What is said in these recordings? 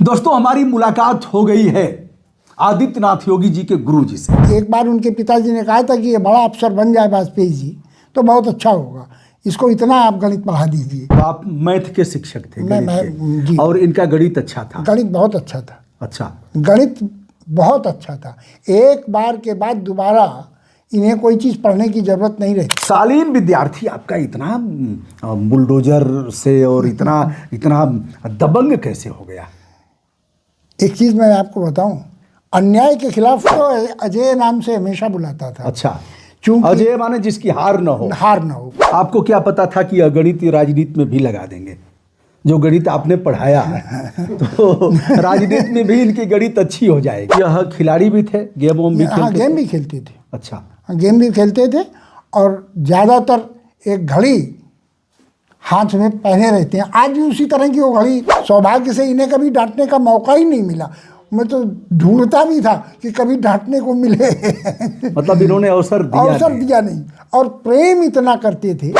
दोस्तों हमारी मुलाकात हो गई है आदित्यनाथ योगी जी के गुरु जी से। एक बार उनके पिताजी ने कहा था कि ये बड़ा अफसर बन जाए वाजपेयी जी तो बहुत अच्छा होगा, इसको इतना आप गणित पढ़ा दीजिए। तो आप मैथ के शिक्षक थे? मैं गणित जी। और इनका गणित अच्छा था? गणित बहुत अच्छा था। अच्छा, गणित बहुत अच्छा था। एक बार के बाद दोबारा इन्हें कोई चीज़ पढ़ने की जरूरत नहीं रहती। शालीन विद्यार्थी आपका इतना बुलडोजर से और इतना इतना दबंग कैसे हो गया? एक चीज़ मैं आपको बताऊं, अन्याय के खिलाफ तो अजय नाम से हमेशा बुलाता था। अच्छा, क्योंकि अजय माने जिसकी हार न हो। हार न हो। आपको क्या पता था कि गणित राजनीति में भी लगा देंगे? जो गणित आपने पढ़ाया तो राजनीति में भी इनकी गणित अच्छी हो जाएगी। यह खिलाड़ी भी थे, गेम वोम भी हाँ, खेलते गेम थे? भी खेलते थे। अच्छा, गेम भी खेलते थे और ज़्यादातर एक घड़ी हाथ में पहने रहते हैं। आज भी उसी तरह की वो घड़ी। सौभाग्य से इन्हें कभी डांटने का मौका ही नहीं मिला। मैं तो ढूंढता भी था कि कभी डांटने को मिले। मतलब इन्होंने अवसर दिया नहीं। और प्रेम इतना करते थे।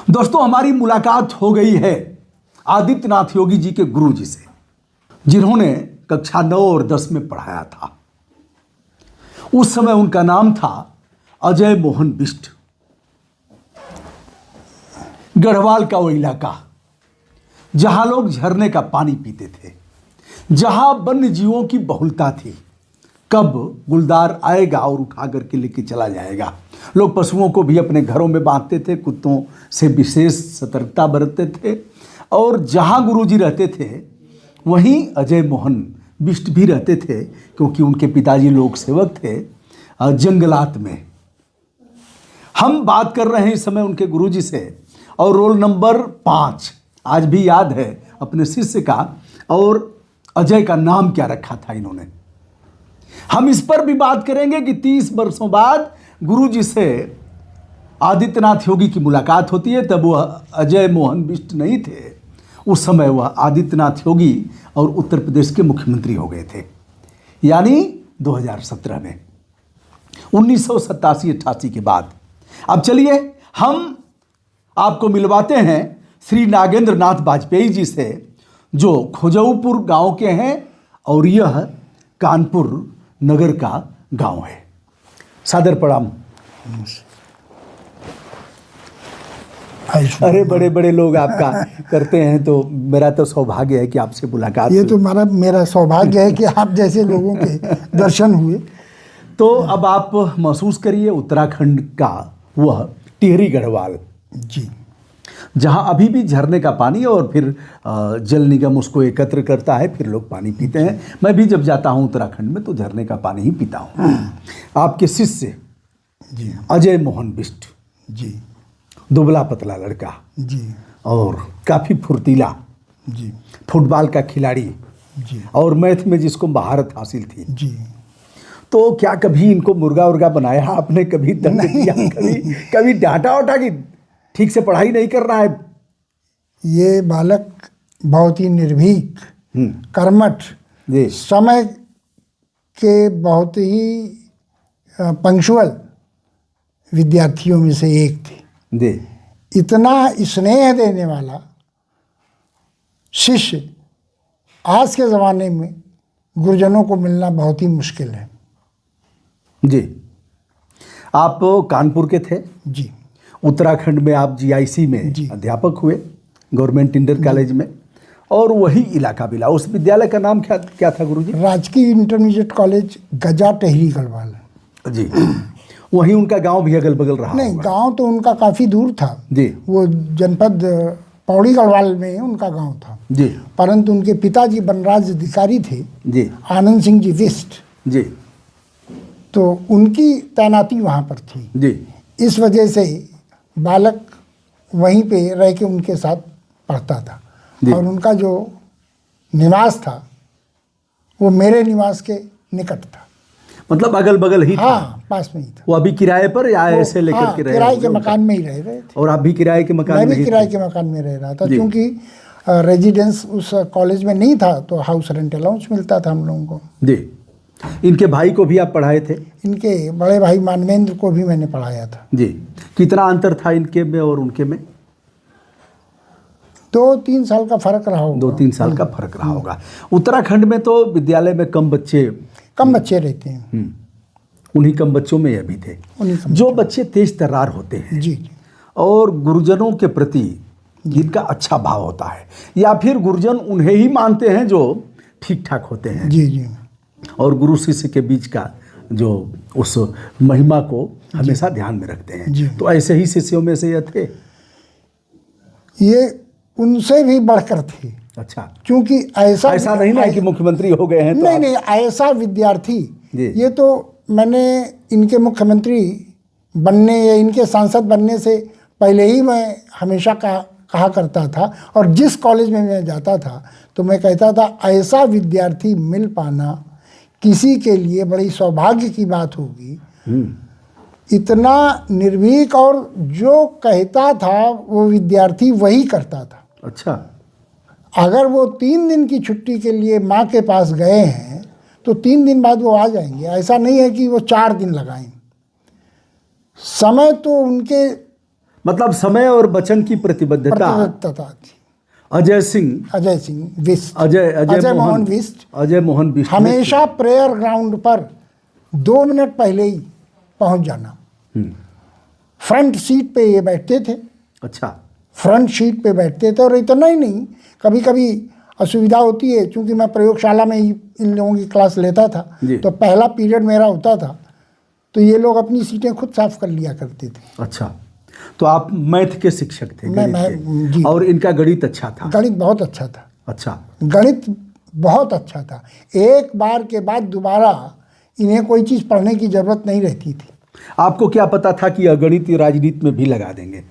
दोस्तों हमारी मुलाकात हो गई है आदित्यनाथ योगी जी के गुरु जी से, जिन्होंने कक्षा 9 और 10 में पढ़ाया था। उस समय उनका नाम था अजय मोहन बिष्ट। गढ़वाल का वो इलाका जहां लोग झरने का पानी पीते थे, जहां वन्य जीवों की बहुलता थी। कब गुलदार आएगा और उठा करके लेके चला जाएगा। लोग पशुओं को भी अपने घरों में बांधते थे, कुत्तों से विशेष सतर्कता बरतते थे। और जहां गुरुजी रहते थे वहीं अजय मोहन बिष्ट भी रहते थे, क्योंकि उनके पिताजी लोक सेवक थे जंगलात में। हम बात कर रहे हैं इस समय उनके गुरुजी से, और रोल नंबर 5 आज भी याद है अपने शिष्य का, और अजय का नाम क्या रखा था इन्होंने। हम इस पर भी बात करेंगे कि 30 वर्षों बाद गुरुजी से आदित्यनाथ योगी की मुलाकात होती है। तब वह अजय मोहन बिष्ट नहीं थे, उस समय वह आदित्यनाथ योगी और उत्तर प्रदेश के मुख्यमंत्री हो गए थे, यानी 2017 में, 1987-88 के बाद। अब चलिए हम आपको मिलवाते हैं श्री नागेंद्र नाथ वाजपेयी जी से, जो खोजऊपुर गांव के हैं और यह कानपुर नगर का गांव है। सादर प्रणाम। अरे बड़े बड़े लोग आपका करते हैं, तो मेरा तो सौभाग्य है कि आपसे मुलाकात ये तो मेरा सौभाग्य है कि आप जैसे लोगों के दर्शन हुए। तो अब आप महसूस करिए उत्तराखंड का वह टिहरी गढ़वाल जी, जहां अभी भी झरने का पानी और फिर जल निगम उसको एकत्र करता है, फिर लोग पानी पीते हैं। मैं भी जब जाता हूं उत्तराखंड में तो झरने का पानी ही पीता हूं। आपके शिष्य जी, अजय मोहन बिष्ट जी, दुबला पतला लड़का जी, और काफ़ी फुर्तीला, जी, फुटबॉल का खिलाड़ी, जी, और मैथ में जिसको महारत हासिल थी। जी। तो क्या कभी इनको मुर्गा उर्गा बनाया आपने? कभी दंड दिया? कभी डांटा वाटा कि ठीक से पढ़ाई नहीं कर रहा है? ये बालक बहुत ही निर्भीक, कर्मठ, समय के बहुत ही पंक्चुअल विद्यार्थियों में से एक थे। इतना स्नेह देने वाला शिष्य आज के ज़माने में गुरुजनों को मिलना बहुत ही मुश्किल है। जी, आप कानपुर के थे? जी। उत्तराखंड में आप जीआईसी में अध्यापक हुए, गवर्नमेंट इंटर कॉलेज में, और वही इलाका मिला। उस विद्यालय का नाम क्या था गुरुजी? राजकीय इंटरमीडिएट कॉलेज गजा टिहरी गढ़वाल। जी। वहीं उनका गांव भी अगल बगल रहा? नहीं, गांव तो उनका काफ़ी दूर था जी। वो जनपद पौड़ी गढ़वाल में उनका गांव था जी। परंतु उनके पिताजी वनराज अधिकारी थे जी, आनंद सिंह जी बिष्ट जी, तो उनकी तैनाती वहाँ पर थी जी। इस वजह से बालक वहीं पे रह के उनके साथ पढ़ता था। और उनका जो निवास था वो मेरे निवास के निकट था। मतलब अगल बगल ही था? हाँ, पास में ही था। वो अभी किराए पर या ऐसे लेकर के रहे? किराए के मकान में ही रह रहे थे। और आप भी किराए के मकान में? मैं भी किराए के मकान में रह रहा था, क्योंकि रेजिडेंस उस कॉलेज में नहीं था तो हाउस रेंट अलाउंस मिलता था हम लोगों को। जी। इनके भाई को भी आप पढ़ाए थे? इनके बड़े भाई मानवेंद्र को भी मैंने पढ़ाया था। जी। कितना अंतर था इनके में और उनके में? 2-3 साल का फर्क रहा होगा। 2-3 साल का फर्क रहा होगा। उत्तराखंड में तो विद्यालय में कम बच्चे रहते हैं। उन्हीं कम बच्चों में ये भी थे। जो बच्चे तेज तर्रार होते हैं जी और गुरुजनों के प्रति जिनका अच्छा भाव होता है, या फिर गुरुजन उन्हें ही मानते हैं जो ठीक ठाक होते हैं, जी और गुरु शिष्य के बीच का जो उस महिमा को हमेशा ध्यान में रखते हैं, तो ऐसे ही शिष्यों में से ये थे। ये उनसे भी बढ़कर थे। अच्छा, क्योंकि ऐसा नहीं ना कि मुख्यमंत्री हो गए हैं तो नहीं, ऐसा विद्यार्थी, जी। ये तो मैंने इनके मुख्यमंत्री बनने या इनके सांसद बनने से पहले ही मैं हमेशा कहा करता था, और जिस कॉलेज में मैं जाता था तो मैं कहता था ऐसा विद्यार्थी मिल पाना किसी के लिए बड़ी सौभाग्य की बात होगी। इतना निर्भीक, और जो कहता था वो विद्यार्थी वही करता था। अच्छा, अगर वो 3 दिन की छुट्टी के लिए माँ के पास गए हैं तो 3 दिन बाद वो आ जाएंगे। ऐसा नहीं है कि वो 4 दिन लगाएं। समय तो उनके मतलब समय और वचन की प्रतिबद्धता थी। अजय सिंह बिष्ट, अजय मोहन बिष्ट बिष्ट हमेशा प्रेयर ग्राउंड पर 2 मिनट पहले ही पहुंच जाना। फ्रंट सीट पे ये बैठते थे। अच्छा, फ्रंट सीट पे बैठते थे। और इतना ही नहीं, कभी कभी असुविधा होती है, क्योंकि मैं प्रयोगशाला में ही इन लोगों की क्लास लेता था, तो पहला पीरियड मेरा होता था तो ये लोग अपनी सीटें खुद साफ कर लिया करते थे। अच्छा, तो आप मैथ के शिक्षक थे? जी। और इनका गणित अच्छा था? गणित बहुत अच्छा था। अच्छा, गणित बहुत अच्छा था। एक बार के बाद दोबारा इन्हें कोई चीज़ पढ़ने की ज़रूरत नहीं रहती थी। आपको क्या पता था कि गणित राजनीति में भी लगा देंगे?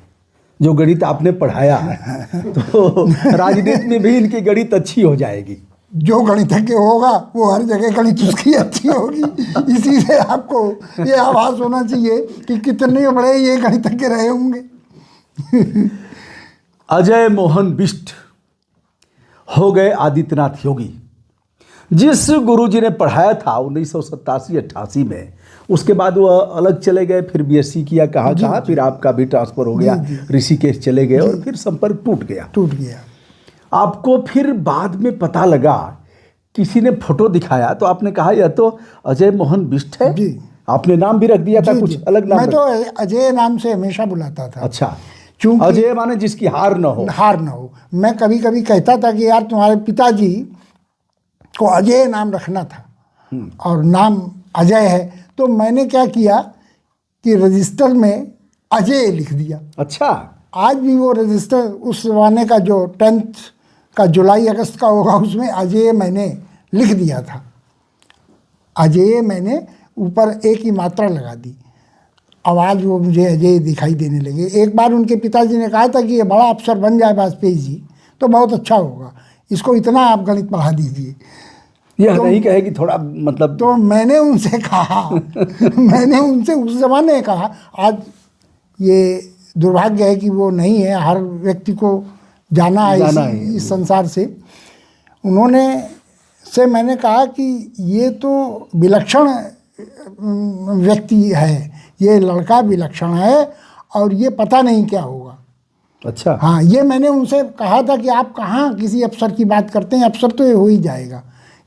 जो गणित आपने पढ़ाया है तो राजनीति में भी इनकी गणित अच्छी हो जाएगी। जो गणितज्ञ होगा वो हर जगह गणित उसकी अच्छी होगी। इसी से आपको ये आभास होना चाहिए कि कितने बड़े ये गणितज्ञ रहे होंगे। अजय मोहन बिष्ट हो गए आदित्यनाथ योगी। जिस गुरुजी ने पढ़ाया था 1987-88 में, उसके बाद वो अलग चले गए, फिर बीएससी किया कहाँ, फिर आपका भी ट्रांसफर हो गया, ऋषिकेश चले गए और फिर संपर्क टूट गया। आपको फिर बाद में पता लगा, किसी ने फोटो दिखाया तो आपने कहा यह तो अजय मोहन बिष्ट है। जी। आपने नाम भी रख दिया था कुछ अलग नाम? मैं तो अजय नाम से हमेशा बुलाता था। अच्छा, क्योंकि अजय माने जिसकी हार न हो। मैं कभी कभी कहता था कि यार तुम्हारे पिताजी को अजय नाम रखना था और नाम अजय है, तो मैंने क्या किया कि रजिस्टर में अजय लिख दिया। अच्छा, आज भी वो रजिस्टर उस जमाने का जो 10th का जुलाई अगस्त का होगा, उसमें अजय मैंने लिख दिया था। अजय मैंने ऊपर एक ही मात्रा लगा दी। आवाज़ वो मुझे अजय दिखाई देने लगे। एक बार उनके पिताजी ने कहा था कि ये बड़ा अफसर बन जाए वाजपेयी जी तो बहुत अच्छा होगा, इसको इतना आप गणित पढ़ा दीजिए। यह तो नहीं कहे कि थोड़ा मतलब, तो मैंने उनसे कहा मैंने उनसे उस जमाने में कहा, आज ये दुर्भाग्य है कि वो नहीं है, हर व्यक्ति को जाना है इस संसार से। मैंने कहा कि ये तो विलक्षण व्यक्ति है, ये लड़का विलक्षण है और ये पता नहीं क्या होगा। अच्छा, हाँ, ये मैंने उनसे कहा था कि आप कहाँ किसी अफसर की बात करते हैं, अफसर तो ये हो ही जाएगा।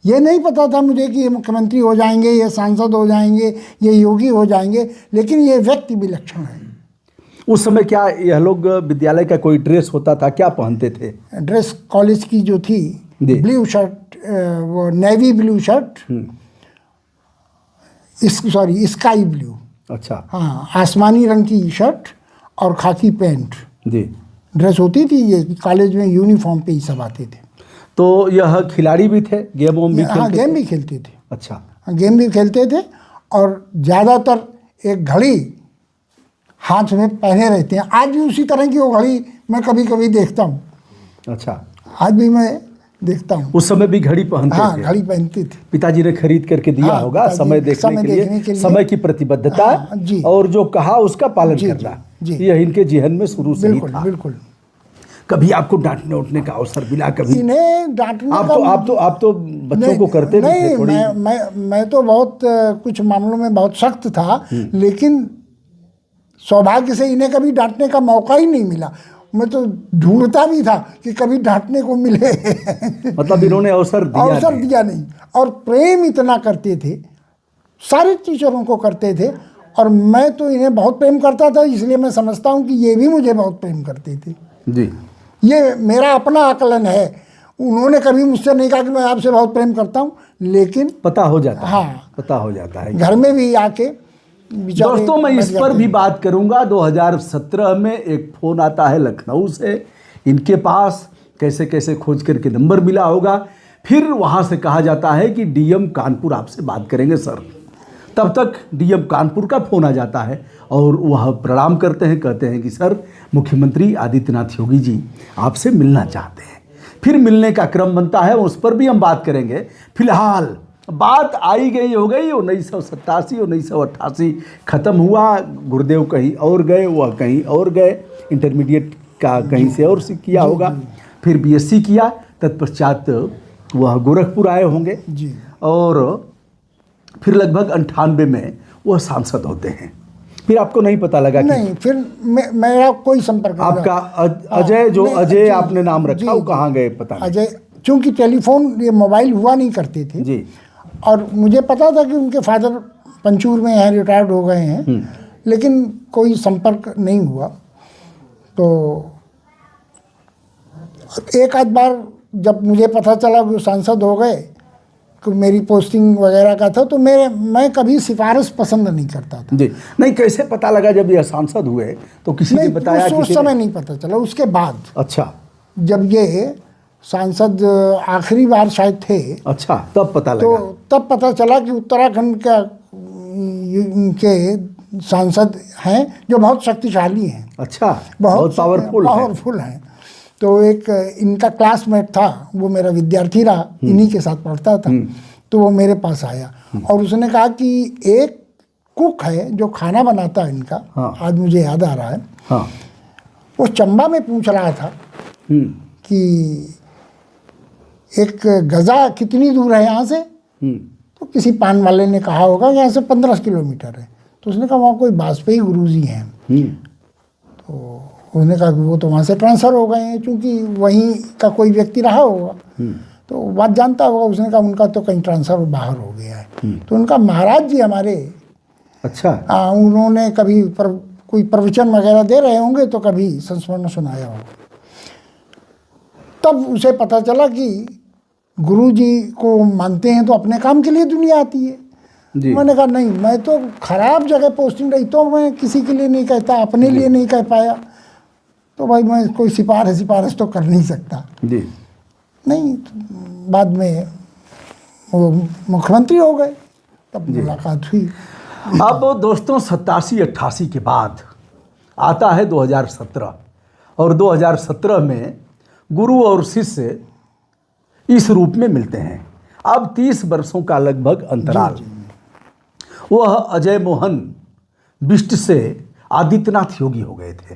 ये नहीं पता था मुझे कि ये मुख्यमंत्री हो जाएंगे, ये सांसद हो जाएंगे, ये योगी हो जाएंगे, लेकिन ये व्यक्ति विलक्षण है। उस समय क्या यह लोग विद्यालय का कोई ड्रेस होता था, क्या पहनते थे? ड्रेस कॉलेज की जो थी, ब्लू शर्ट, वो navy blue shirt, sky blue. अच्छा, हाँ, आसमानी रंग की शर्ट और खाकी पैंट जी ड्रेस होती थी। ये कॉलेज में यूनिफॉर्म पे ही सब आते थे। तो यह खिलाड़ी भी थे, गेम भी खेलते? हाँ, गेम भी खेलते थे। अच्छा, गेम भी खेलते थे और ज़्यादातर एक घड़ी हाथ में पहने रहते हैं। आज भी उसी तरह की वो घड़ी मैं कभी कभी देखता हूँ। अच्छा, आज भी मैं देखता हूँ। उस समय भी घड़ी पहनते हाँ, थे? घड़ी पहनते थे। पिताजी ने खरीद करके दिया होगा, समय देखने के लिए, समय की प्रतिबद्धता, और जो कहा उसका पालन करना, यह इनके जीवन में शुरू से ही था। बिल्कुल। कभी आपको डांटने उठने का अवसर मिला? कभी इन्हें डांटने का आप तो बच्चों को करते भी थे थोड़ी। मैं तो बहुत कुछ मामलों में बहुत सख्त था, लेकिन सौभाग्य से इन्हें कभी डांटने का मौका ही नहीं मिला। मैं तो ढूंढता भी था कि कभी डांटने को मिले। मतलब इन्होंने अवसर दिया नहीं। और प्रेम इतना करते थे, सारे टीचरों को करते थे, और मैं तो इन्हें बहुत प्रेम करता था, इसलिए मैं समझता हूँ कि ये भी मुझे बहुत प्रेम करते थे जी। ये मेरा अपना आकलन है। उन्होंने कभी मुझसे नहीं कहा कि मैं आपसे बहुत प्रेम करता हूँ, लेकिन पता हो जाता है। हाँ, पता हो जाता है। घर में भी आके दोस्तों मैं इस पर भी बात करूंगा। 2017 में एक फोन आता है लखनऊ से, इनके पास कैसे कैसे खोज करके नंबर मिला होगा। फिर वहां से कहा जाता है कि डीएम कानपुर आपसे बात करेंगे सर। तब तक डीएम कानपुर का फोन आ जाता है और वह प्रणाम करते हैं, कहते हैं कि सर मुख्यमंत्री आदित्यनाथ योगी जी आपसे मिलना चाहते हैं। फिर मिलने का क्रम बनता है, उस पर भी हम बात करेंगे। फिलहाल बात आई गई हो गई 1987 1988 ख़त्म हुआ। गुरुदेव कहीं और गए, वह कहीं और गए, इंटरमीडिएट का कहीं से और किया होगा, फिर बीएससी किया। तत्पश्चात वह गोरखपुर आए होंगे जी। और फिर लगभग 98 में वह सांसद होते हैं। फिर आपको नहीं पता लगा कि नहीं, फिर मेरा कोई संपर्क नहीं आपका रहा। अजय जो नहीं, अजय जी, आपने नाम जी, रखा वो कहाँ गए पता नहीं। अजय, चूंकि टेलीफोन ये मोबाइल हुआ नहीं करते थे जी। और मुझे पता था कि उनके फादर पंचूर में हैं, रिटायर्ड हो गए हैं, लेकिन कोई संपर्क नहीं हुआ। तो एक आध बार जब मुझे पता चला कि वो सांसद हो गए, कि मेरी पोस्टिंग वगैरह का था, तो मैं कभी सिफारिश पसंद नहीं करता था। जी। नहीं, कैसे पता लगा जब यह सांसद हुए तो किसी ने बताया? उस समय नहीं पता चला, उसके बाद। अच्छा। जब ये सांसद आखिरी बार शायद थे, अच्छा, तब पता लगा। तो तब पता चला कि उत्तराखंड का के सांसद हैं जो बहुत शक्तिशाली हैं। अच्छा, बहुत पावरफुल हैं। तो एक इनका क्लासमेट था, वो मेरा विद्यार्थी रहा, इन्हीं के साथ पढ़ता था। तो वो मेरे पास आया और उसने कहा कि एक कुक है जो खाना बनाता है इनका, हाँ। आज मुझे याद आ रहा है, हाँ। वो चंबा में पूछ रहा था कि एक गजा कितनी दूर है यहाँ से। तो किसी पान वाले ने कहा होगा यहाँ से 15 किलोमीटर है। तो उसने कहा वहाँ कोई वाजपेयी गुरुजी हैं। तो उसने कहा कि वो तो वहाँ से ट्रांसफ़र हो गए हैं, क्योंकि वहीं का कोई व्यक्ति रहा होगा, तो बात जानता होगा। उसने कहा उनका तो कहीं ट्रांसफ़र बाहर हो गया है। तो उनका महाराज जी हमारे, अच्छा, उन्होंने कभी कोई प्रवचन वगैरह दे रहे होंगे तो कभी संस्मरण सुनाया होगा। तब उसे पता चला कि गुरुजी को मानते हैं तो अपने काम के लिए दुनिया आती है। मैंने कहा नहीं, मैं तो खराब जगह पोस्टिंग रही तो मैं किसी के लिए नहीं कहता, अपने लिए नहीं कह पाया, तो भाई मैं कोई सिफारिश तो कर नहीं सकता जी। नहीं। तो बाद में वो मुख्यमंत्री हो गए, तब मुलाकात हुई। अब दोस्तों 87-88 के बाद आता है 2017 और 2017 में गुरु और शिष्य इस रूप में मिलते हैं। अब 30 वर्षों का लगभग अंतराल। वह अजय मोहन बिष्ट से आदित्यनाथ योगी हो गए थे।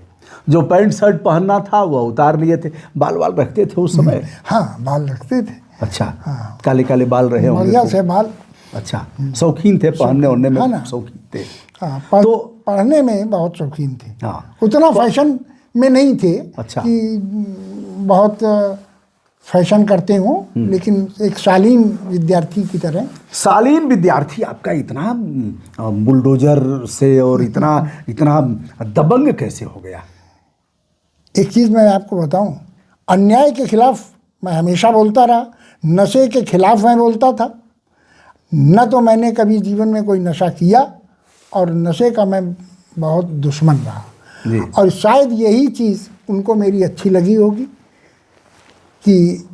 जो पैंट शर्ट पहनना था वह उतार लिए थे। बाल रखते थे उस समय? हाँ, बाल रखते थे। अच्छा। हाँ। काले काले बाल रहे होंगे? बढ़िया से बाल। अच्छा, शौकीन थे पहनने ओढ़ने में? हाँ, शौकीन थे। हाँ, तो पढ़ने में बहुत शौकीन थे। हाँ। उतना फैशन में नहीं थे। अच्छा। कि बहुत फैशन करते हो, लेकिन एक शालीन विद्यार्थी की तरह। शालीन विद्यार्थी आपका इतना बुलडोजर से और इतना दबंग कैसे हो गया? एक चीज़ मैं आपको बताऊं, अन्याय के खिलाफ मैं हमेशा बोलता रहा, नशे के खिलाफ मैं बोलता था। न तो मैंने कभी जीवन में कोई नशा किया और नशे का मैं बहुत दुश्मन रहा। और शायद यही चीज़ उनको मेरी अच्छी लगी होगी कि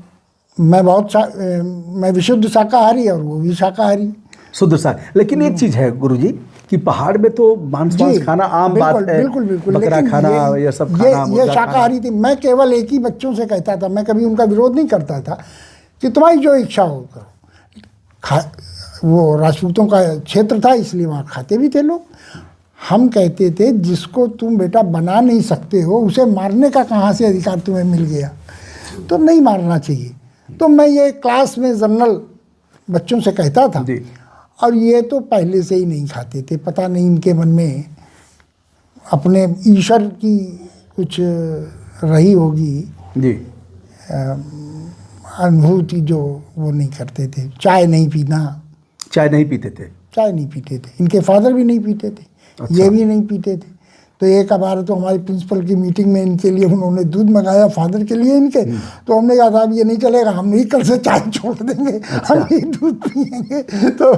मैं विशुद्ध शाकाहारी और वो भी शाकाहारी, शुद्ध शाकाहारी। लेकिन एक चीज़ है गुरुजी कि पहाड़ में तो मांस खाना आम बात है। बिल्कुल बिल्कुल। बकरा खाना ये सब खाना, ये शाकाहारी थी। मैं केवल एक ही बच्चों से कहता था, मैं कभी उनका विरोध नहीं करता था कि तुम्हारी जो इच्छा हो करो। वो राजपूतों का क्षेत्र था इसलिए वहाँ खाते भी थे लोग। हम कहते थे जिसको तुम बेटा बना नहीं सकते हो उसे मारने का कहाँ से अधिकार तुम्हें मिल गया, तो नहीं मारना चाहिए। तो मैं ये क्लास में जनरल बच्चों से कहता था। और ये तो पहले से ही नहीं खाते थे, पता नहीं इनके मन में अपने ईश्वर की कुछ रही होगी जी। अनुभूति, जो वो नहीं करते थे। चाय नहीं पीना, चाय नहीं पीते थे? चाय नहीं पीते थे। इनके फादर भी नहीं पीते थे। अच्छा। ये भी नहीं पीते थे। तो एक बार तो हमारी प्रिंसिपल की मीटिंग में इनके लिए उन्होंने दूध मंगाया, फादर के लिए इनके। तो हमने कहा साहब ये नहीं चलेगा, हम ही कल से चाय छोड़ देंगे, हम ही दूध पियेंगे। तो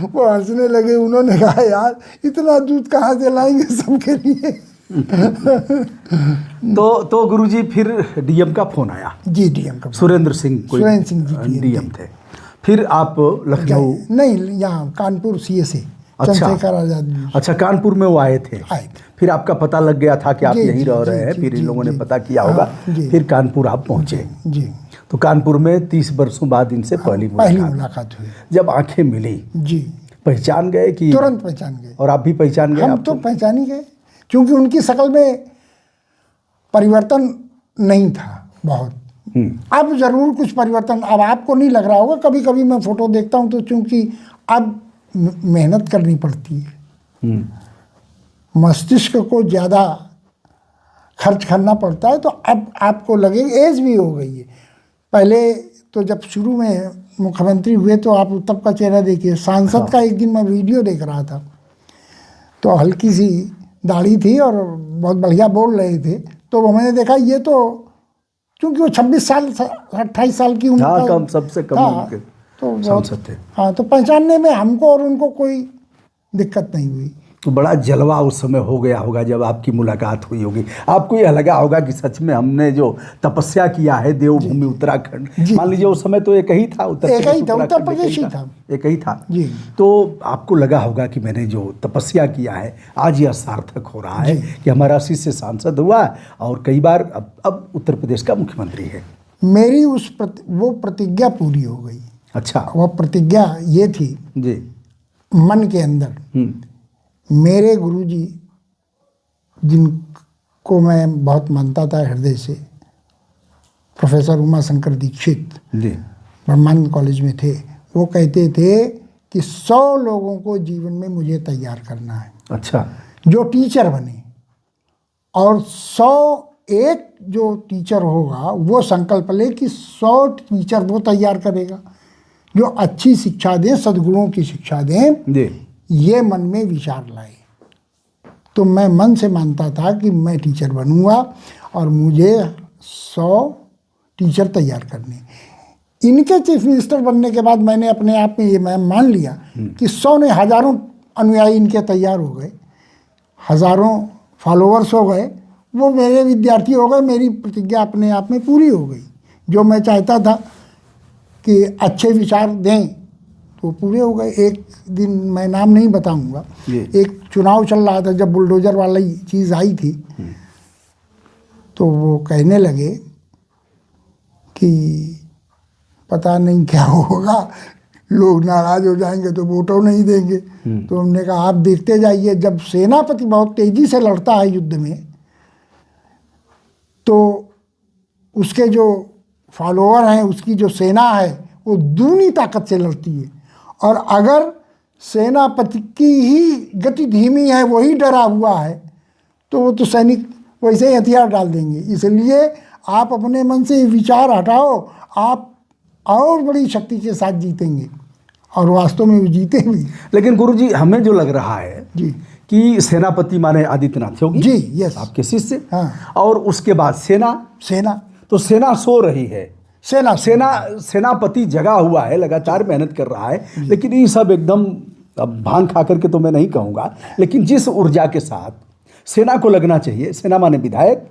वो हंसने लगे। उन्होंने कहा यार इतना दूध कहाँ से लाएंगे सबके लिए। तो गुरुजी फिर डीएम का फोन आया? जी, डीएम का। सुरेंद्र सिंह जी डीएम थे। फिर आप लखनऊ? नहीं, यहाँ कानपुर CSA। अच्छा। चंद्रशेखर आजाद। अच्छा, कानपुर में वो आए थे। फिर आपका पता लग गया था कि आप यहीं रह रहे हैं, फिर इन लोगों ने पता किया होगा, फिर कानपुर आप पहुंचे। जी। तो कानपुर में 30 वर्षों बाद इनसे पहली मुलाकात हुई। जब आंखें मिली, जी, पहचान गए कि? तुरंत पहचान गए। और आप भी पहचान गए? हम तो पहचान ही गए, क्योंकि उनकी शक्ल में परिवर्तन नहीं था बहुत। अब जरूर कुछ परिवर्तन, अब आपको नहीं लग रहा होगा। कभी कभी मैं फोटो देखता हूँ तो चूंकि अब मेहनत करनी पड़ती है, मस्तिष्क को ज़्यादा खर्च करना पड़ता है, तो अब आपको लगेगा एज भी हो गई है। पहले तो जब शुरू में मुख्यमंत्री हुए तो आप तब का चेहरा देखिए। सांसद का एक दिन मैं वीडियो देख रहा था, तो हल्की सी दाढ़ी थी और बहुत बढ़िया बोल रहे थे। तो मैंने देखा ये तो, क्योंकि वो 26 साल 28 साल की उम्र कम, सबसे कम उम्र के तो सांसद थे। हाँ, तो पहचानने में हमको और उनको कोई दिक्कत नहीं हुई। तो बड़ा जलवा उस समय हो गया होगा जब आपकी मुलाकात हुई होगी। आपको यह लगा होगा कि सच में हमने जो तपस्या किया है देवभूमि उत्तराखंड, मान लीजिए उस समय तो एक ही था, उत्तर प्रदेश ही था, एक ही था जी। तो आपको लगा होगा कि मैंने जो तपस्या किया है आज यह सार्थक हो रहा है कि हमारा शिष्य सांसद हुआ और कई बार अब उत्तर प्रदेश का मुख्यमंत्री है। मेरी वो प्रतिज्ञा पूरी हो गई। अच्छा। वो प्रतिज्ञा ये थी जी, मन के अंदर। मेरे गुरुजी, जिनको मैं बहुत मानता था हृदय से, प्रोफेसर उमाशंकर दीक्षित जी, ब्रह्मानंद कॉलेज में थे, वो कहते थे कि 100 लोगों को जीवन में मुझे तैयार करना है। अच्छा। जो टीचर बने, और 101 जो टीचर होगा वो संकल्प ले कि 100 टीचर वो तैयार करेगा जो अच्छी शिक्षा दें, सद्गुणों की शिक्षा दें। जी। ये मन में विचार लाए। तो मैं मन से मानता था कि मैं टीचर बनूंगा और मुझे 100 टीचर तैयार करने। इनके चीफ मिनिस्टर बनने के बाद मैंने अपने आप में ये मैं मान लिया कि 100 ने, हज़ारों अनुयायी इनके तैयार हो गए, हज़ारों फॉलोअर्स हो गए, वो मेरे विद्यार्थी हो गए। मेरी प्रतिज्ञा अपने आप में पूरी हो गई। जो मैं चाहता था कि अच्छे विचार दें तो पूरे हो गए। एक दिन मैं नाम नहीं बताऊंगा, एक चुनाव चल रहा था जब बुलडोजर वाली चीज़ आई थी, तो वो कहने लगे कि पता नहीं क्या होगा, लोग नाराज हो जाएंगे तो वोटों नहीं देंगे। तो हमने कहा आप देखते जाइए, जब सेनापति बहुत तेजी से लड़ता है युद्ध में तो उसके जो फॉलोअर हैं, उसकी जो सेना है वो दूनी ताकत से लड़ती है। और अगर सेनापति की ही गति धीमी है, वही डरा हुआ है, तो वो तो सैनिक वैसे ही हथियार डाल देंगे। इसलिए आप अपने मन से विचार हटाओ, आप और बड़ी शक्ति के साथ जीतेंगे। और वास्तव में वो जीते भी। लेकिन गुरुजी हमें जो लग रहा है जी कि सेनापति माने आदित्यनाथ योगी जी, यस, आपके शिष्य। हाँ। और उसके बाद सेना तो सेना सो रही है, सेनापति जगा हुआ है, लगातार मेहनत कर रहा है। लेकिन ये सब एकदम, अब भांग खा करके तो मैं नहीं कहूँगा, लेकिन जिस ऊर्जा के साथ सेना को लगना चाहिए, सेना माने विधायक,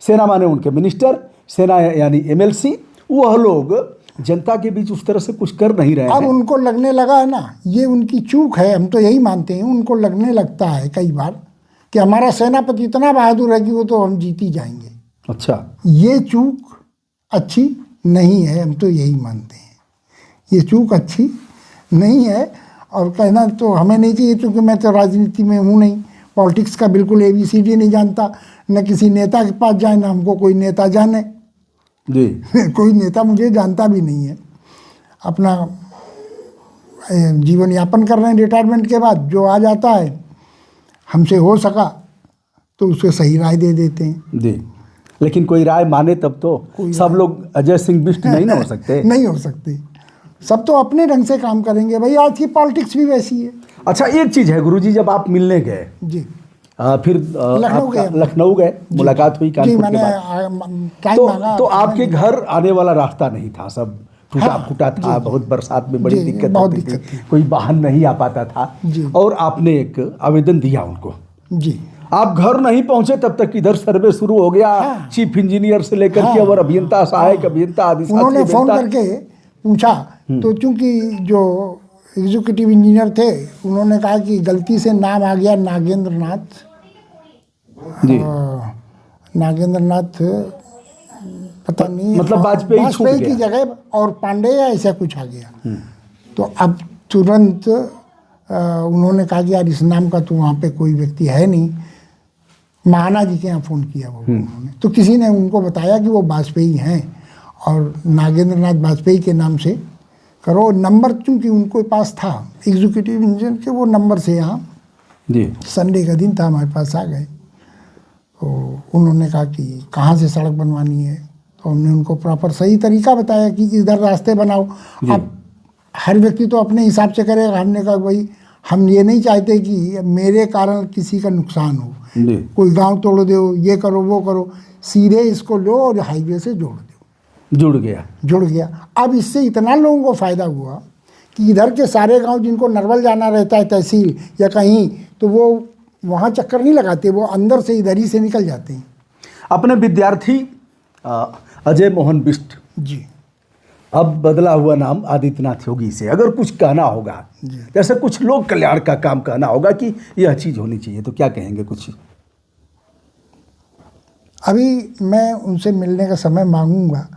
सेना माने उनके मिनिस्टर, सेना यानी MLC, वह लोग जनता के बीच उस तरह से कुछ कर नहीं रहे हैं। अब उनको लगने लगा है ना, ये उनकी चूक है, हम तो यही मानते हैं। उनको लगने लगता है कई बार कि हमारा सेनापति इतना बहादुर है कि वो तो हम जीत ही जाएंगे। अच्छा, ये चूक अच्छी नहीं है, हम तो यही मानते हैं। ये चूक अच्छी नहीं है, और कहना तो हमें नहीं चाहिए, क्योंकि मैं तो राजनीति में हूँ नहीं, पॉलिटिक्स का बिल्कुल ABCD नहीं जानता। न किसी नेता के पास जाए, ना हमको कोई नेता जाने जी। कोई नेता मुझे जानता भी नहीं है। अपना जीवन यापन कर रहे हैं। रिटायरमेंट के बाद जो आ जाता है, हमसे हो सका तो उसको सही राय दे देते हैं जी। लेकिन कोई राय माने तब तो। सब लोग अजय सिंह बिष्ट नहीं ना हो सकते। नहीं हो सकते, सब तो अपने ढंग से काम करेंगे भाई, आज की पॉलिटिक्स भी वैसी है। अच्छा, एक चीज़ है गुरुजी, जब आप मिलने गए जी, फिर लखनऊ गए, मुलाकात हुई जी, कानपुर मैंने के बाद, टाइम मांगा। तो आपके घर आने वाला रास्ता नहीं था, सब टूटा फूटा था, बहुत बरसात में बड़ी जी, दिक्कत बहुत होती दिक्कत थी, कोई वाहन नहीं आ पाता था, जी। और आपने एक आवेदन दिया उनको। जी, आप घर नहीं पहुंचे तब तक इधर सर्वे शुरू हो गया, चीफ इंजीनियर से लेकर के और अभियंता, सहायक अभियंता, उन्होंने फ़ोन करके पूछा, तो चूंकि जो एग्जीक्यूटिव इंजीनियर थे उन्होंने कहा कि गलती से नाम आ गया नागेंद्र नाथ जी, पता नहीं, मतलब वाजपेयी की जगह और पांडे या ऐसा कुछ आ गया। तो अब तुरंत उन्होंने कहा कि यार इस नाम का तो वहाँ पे कोई व्यक्ति है नहीं। महाना जी के यहाँ फ़ोन किया वो उन्होंने, तो किसी ने उनको बताया कि वो वाजपेयी हैं और नागेंद्र नाथ वाजपेयी के नाम से करो। नंबर चूँकि उनको पास था एग्जीक्यूटिव इंजीनियर के, वो नंबर से यहाँ जी, संडे का दिन था, हमारे पास आ गए। तो उन्होंने कहा कि कहाँ से सड़क बनवानी है, तो हमने उनको प्रॉपर सही तरीका बताया कि इधर रास्ते बनाओ। अब हर व्यक्ति तो अपने हिसाब से करेगा, हमने कहा भाई हम ये नहीं चाहते कि मेरे कारण किसी का नुकसान हो, कोई गांव तोड़ दो, ये करो वो करो, सीधे इसको लो और हाईवे से जोड़ दो। जुड़ गया। अब इससे इतना लोगों को फ़ायदा हुआ कि इधर के सारे गांव जिनको नरवल जाना रहता है तहसील या कहीं, तो वो वहाँ चक्कर नहीं लगाते, वो अंदर से इधर ही से निकल जाते हैं। अपने विद्यार्थी अजय मोहन बिष्ट जी, अब बदला हुआ नाम आदित्यनाथ योगी से अगर कुछ कहना होगा, जैसे कुछ लोग कल्याण का काम कहना होगा कि यह चीज़ होनी चाहिए, तो क्या कहेंगे कुछ? अभी मैं उनसे मिलने का समय मांगूंगा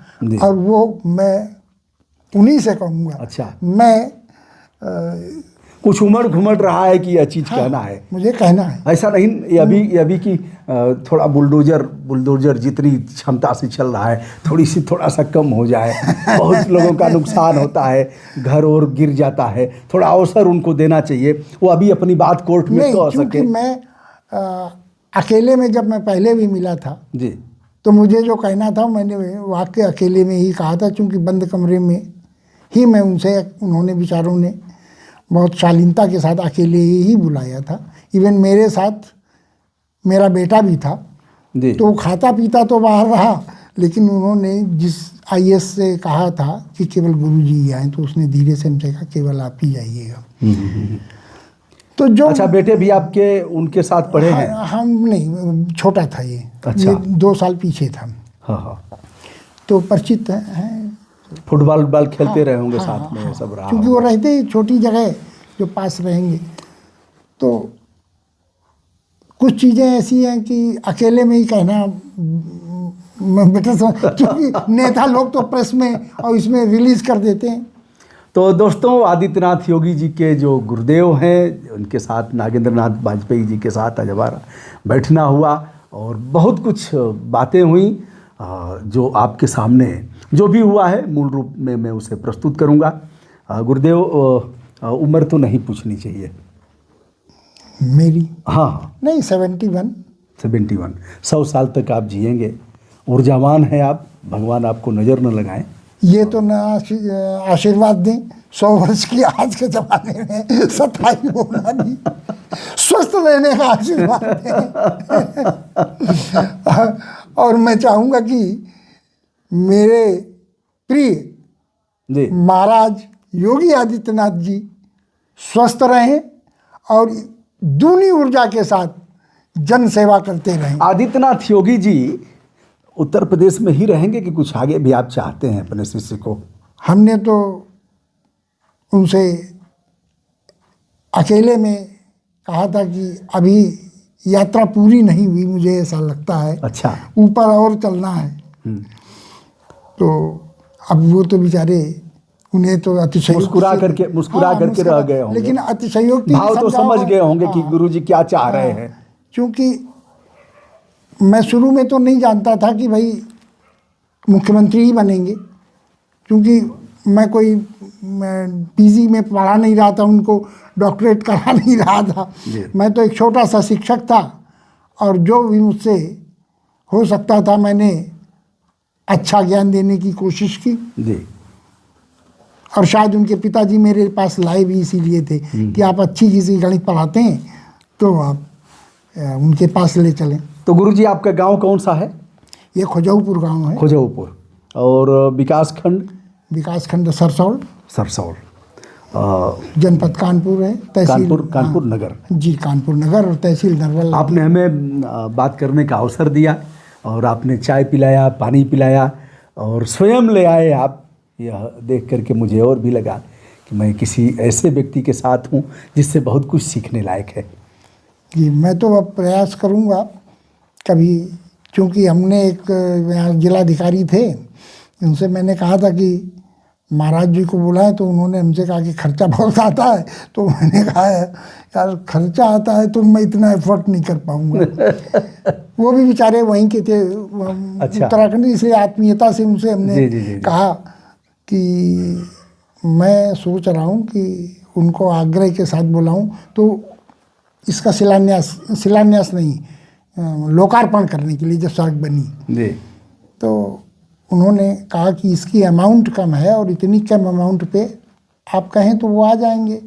और वो मैं उन्हीं से कहूँगा। अच्छा, मैं कुछ उमड़ घुमड़ रहा है कि यह चीज़ कहना है, मुझे कहना है, ऐसा नहीं ये अभी कि थोड़ा बुलडोजर जितनी क्षमता से चल रहा है थोड़ा सा कम हो जाए। बहुत लोगों का नुकसान होता है, घर और गिर जाता है, थोड़ा अवसर उनको देना चाहिए, वो अभी अपनी बात कोर्ट में कह सके। मैं अकेले में जब मैं पहले भी मिला था जी, तो मुझे जो कहना था मैंने वाकई अकेले में ही कहा था, क्योंकि बंद कमरे में ही मैं उनसे, उन्होंने बेचारों ने बहुत शालीनता के साथ अकेले ही बुलाया था। इवन मेरे साथ मेरा बेटा भी था जी। तो खाता पीता तो बाहर रहा, लेकिन उन्होंने जिस आईएएस से कहा था कि केवल गुरुजी ही आए, तो उसने धीरे से हमसे कहा केवल आप ही जाइएगा। तो जो अच्छा, बेटे भी आपके उनके साथ पढ़े हैं? हम नहीं, छोटा था ये, अच्छा, ये 2 साल पीछे था। हाँ, तो परिचित हैं, फुटबॉल खेलते रहे होंगे साथ में, सब रहा, क्योंकि वो रहते ही छोटी जगह जो पास रहेंगे। तो कुछ चीज़ें ऐसी हैं कि अकेले में ही कहना बेटर, क्योंकि नेता लोग तो प्रेस में और इसमें रिलीज कर देते हैं। तो दोस्तों, आदित्यनाथ योगी जी के जो गुरुदेव हैं, उनके साथ नागेंद्र नाथ वाजपेयी जी के साथ आज हमारा बैठना हुआ और बहुत कुछ बातें हुई जो आपके सामने जो भी हुआ है मूल रूप में मैं उसे प्रस्तुत करूंगा। गुरुदेव, उम्र तो नहीं पूछनी चाहिए मेरी? हाँ, नहीं, 71। 100 साल तक आप जिएंगे, ऊर्जावान हैं आप, भगवान आपको नज़र न लगाएं। ये तो ना आशीर्वाद दें, 100 वर्ष की आज के ज़माने में 27 होना नहीं, स्वस्थ रहने का आशीर्वाद दें। और मैं चाहूँगा कि मेरे प्रिय महाराज योगी आदित्यनाथ जी स्वस्थ रहें और दूनी ऊर्जा के साथ जन सेवा करते रहें। आदित्यनाथ योगी जी उत्तर प्रदेश में ही रहेंगे कि कुछ आगे भी आप चाहते हैं अपने शिष्य को? हमने तो उनसे अकेले में कहा था कि अभी यात्रा पूरी नहीं हुई, मुझे ऐसा लगता है। अच्छा, ऊपर और चलना है। तो अब वो तो बेचारे, उन्हें तो अतिशय मुस्कुरा करके रह गए होंगे, लेकिन अतिशयोक्ति भाव तो समझ गए होंगे कि गुरुजी क्या चाह रहे हैं। क्योंकि मैं शुरू में तो नहीं जानता था कि भाई मुख्यमंत्री ही बनेंगे, क्योंकि मैं कोई पीजी में पढ़ा नहीं रहा था, उनको डॉक्टरेट करा नहीं रहा था। मैं तो एक छोटा सा शिक्षक था और जो भी मुझसे हो सकता था मैंने अच्छा ज्ञान देने की कोशिश की, जी। और शायद उनके पिताजी मेरे पास लाए भी इसीलिए थे कि आप अच्छी किसी गणित पढ़ाते हैं तो आप उनके पास ले चलें। तो गुरुजी आपका गांव कौन सा है? ये खोजाऊपुर गांव है, खोजाऊपुर। और विकास खंड सरसौल, सरसौल, जनपद कानपुर है, तहसील कानपुर नगर। जी, कानपुर नगर और तहसील नरवल। आपने हमें बात करने का अवसर दिया और आपने चाय पिलाया, पानी पिलाया और स्वयं ले आए आप। यह देख करके मुझे और भी लगा कि मैं किसी ऐसे व्यक्ति के साथ हूँ जिससे बहुत कुछ सीखने लायक है। जी, मैं तो अब प्रयास करूँगा कभी, क्योंकि हमने एक यहाँ जिलाधिकारी थे, उनसे मैंने कहा था कि महाराज जी को बुलाएं, तो उन्होंने हमसे कहा कि खर्चा बहुत आता है। तो मैंने कहा यार खर्चा आता है तो मैं इतना एफर्ट नहीं कर पाऊँगा। वो भी बेचारे वहीं के थे, अच्छा। उत्तराखंड, इसलिए आत्मीयता से उनसे हमने जी, जी, जी, जी। कहा कि मैं सोच रहा हूँ कि उनको आग्रह के साथ बुलाऊं, तो इसका शिलान्यास नहीं, लोकार्पण करने के लिए जब सड़क बनी। जी। तो उन्होंने कहा कि इसकी अमाउंट कम है और इतनी कम अमाउंट पे आप कहें तो वो आ जाएंगे।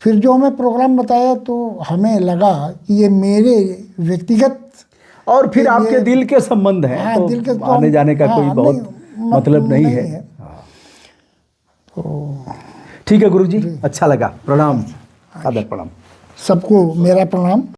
फिर जो हमें प्रोग्राम बताया तो हमें लगा कि ये मेरे व्यक्तिगत और फिर आपके दिल के संबंध हैं। हाँ, तो दिल के तो आने जाने का कोई बहुत मतलब नहीं है। तो ठीक है गुरुजी, अच्छा लगा। प्रणाम, आदर प्रणाम। सबको मेरा प्रणाम।